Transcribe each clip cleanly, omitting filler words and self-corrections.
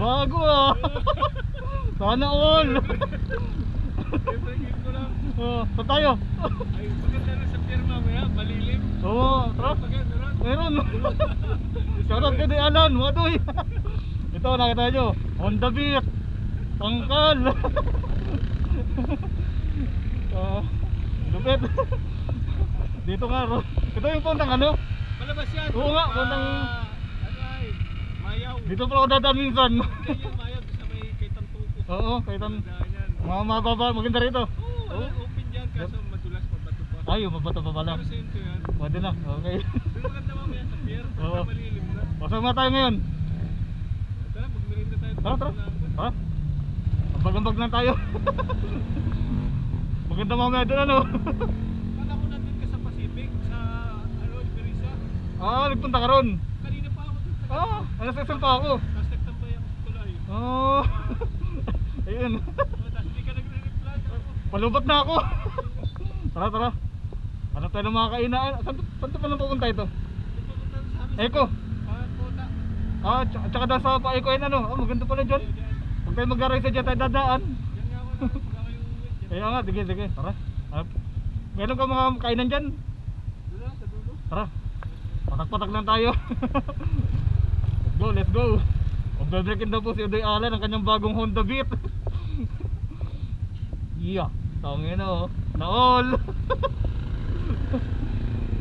Bago ah. Sana all. Ibigin ko lang. Oh, saan tayo? Ay, maganda na sa pier mamaya, malilim. Oo, tara. Meron. Shoutout kay Alan, wadoy. Ito, nakita nyo, Honda Beat, tangkal. Lupit. Dito nga, ito yung puntang ano? Palabas yan. Oo nga, puntang ano ay, Mayaw. dito pala ako dadaan minsan. Hindi yung Mayaw, sa may kay Tantuko. Oo, kay Tan. Daan yan. Mababa, maganda rito. Oo, open dyan, kaso madulas, mabato pa. Ay, mabato pa pala. Pero sento yan. Pwede na, okay. Pero maganda mamaya sa pier, Oo. basta malilim na. Pasama tayo ngayon. Tara, magmerinda tayo. Tara, tara. Tara. Ambag-ambag lang tayo. Maganda mamaya doon ano. Kala ko nandun ka sa Pacific, sa ano, Esperisa. Ah, nagpunta ka ron. Kanina pa ako dun. Ah, alas 6 pa ako. Tapos nagtambay ako sa tulay. Oh. Ayun. Tapos hindi ka nagre-reply. Palubot na ako. Tara, tara. Ano tayo ng mga kainaan? Saan pa lang pupunta ito? Eko. Kota. Ah, tsaka daw sa pa-Eko yun ano. Ah, maganda pala dyan. Huwag tayo mag-aray sa dyan tayo dadaan. Yan nga ako na, wala kayong uwi. Kaya nga, sige, sige. Tara. Meron ka mga kainan dyan? Doon sa dulo. Tara. Patak-patak lang tayo. Let's go, let's go. Magbe-breakin daw po si Udoy Alan ang kanyang bagong Honda Beat. Yeah, tangin na oh. Na-all.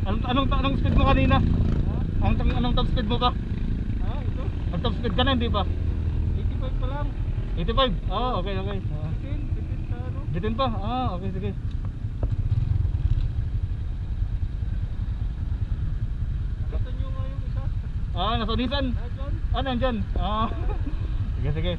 Anong speed mo kanina? Anong top speed mo pa? Ha, ito? Ang top speed ka na, hindi pa? 85 pa lang. 85? Ah, okay, okay. 15 sa ano? Bitin pa? Ah, okay, sige. Nakatan nyo nga yung isa. Ah, nasa Nissan? Dyan. Ah, nandyan. Ah. Sige, sige.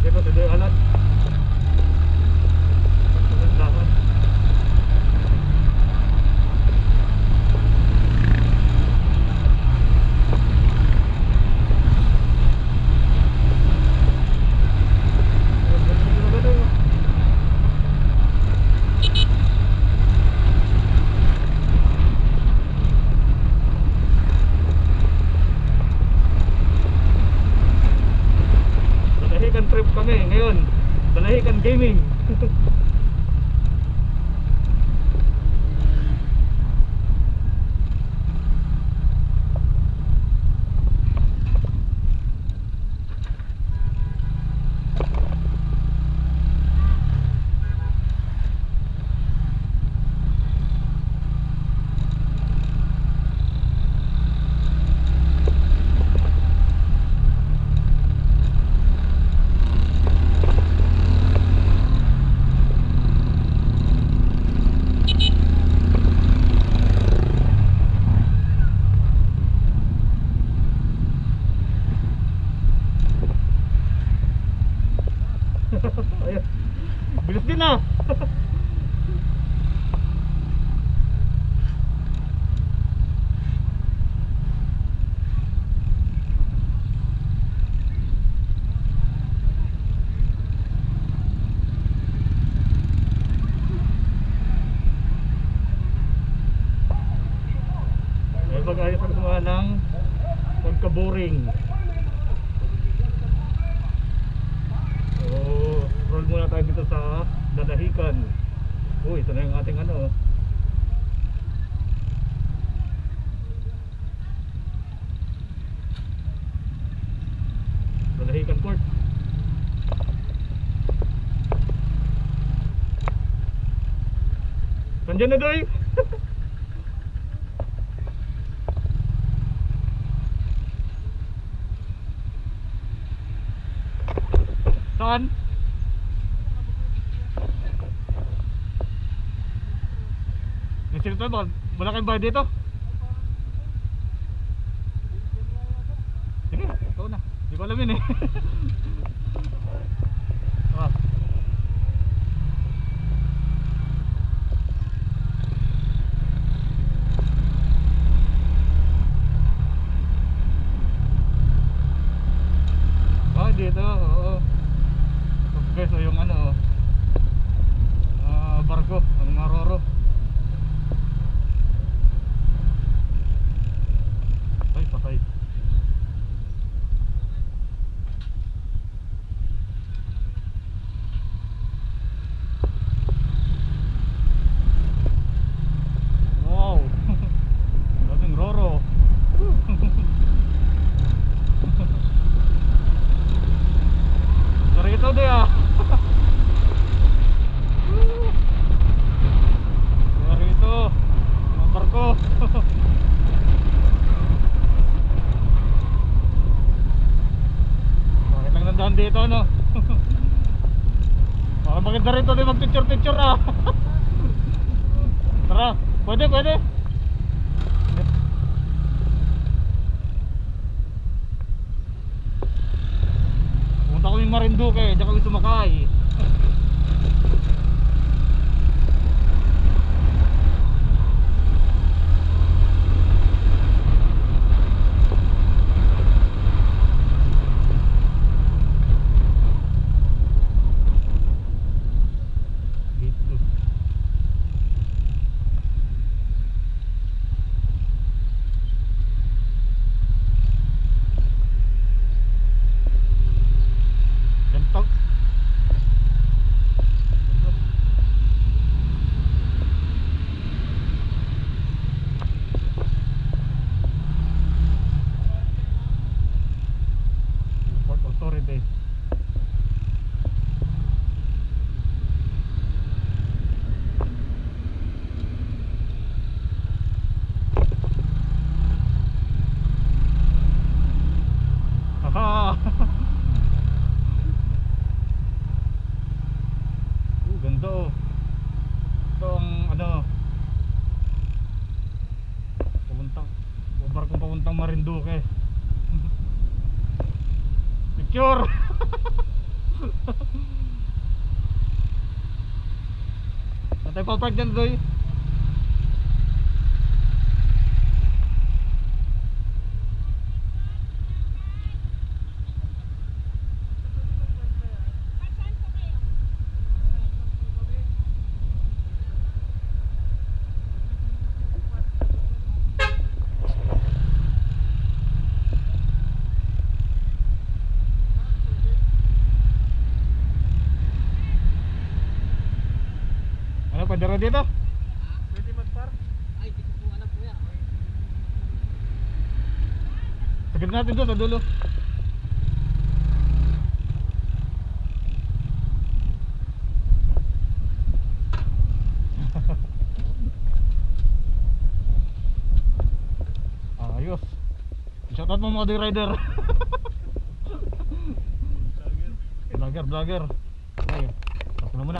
Dito, dito, alat. Magandaan. Dalahican trip kami ngayon. Dalahican gaming. Ayun. Bilis din ah. Ay, pag-ayos ang mga ng pagka-boring. Roll muna tayo dito sa Dalahican. Uy, ito na yung ating ano. Dalahican Port. Nandiyan na doy. Saan? Nasilip tayo ba? Wala kayong bayad dito? Sige, ikaw na. Hindi ko alam yun eh. Ah. Tara, pwede, pwede. Pumunta kami Marinduque, diyan kami sumakay. Gitu. Ganito. Port Authority. Haha. Ganda oh. Ito ang ano, papuntang barkong papuntang Marinduque. Picture. Natay pa park dyan, Doy. Ano, pwede rin dito? Pwede mag-park? Ay, di ko po alam po yan. Sagad natin doon sa dulo. Ayos. Shoutout mo mga day rider. Vlogger, vlogger.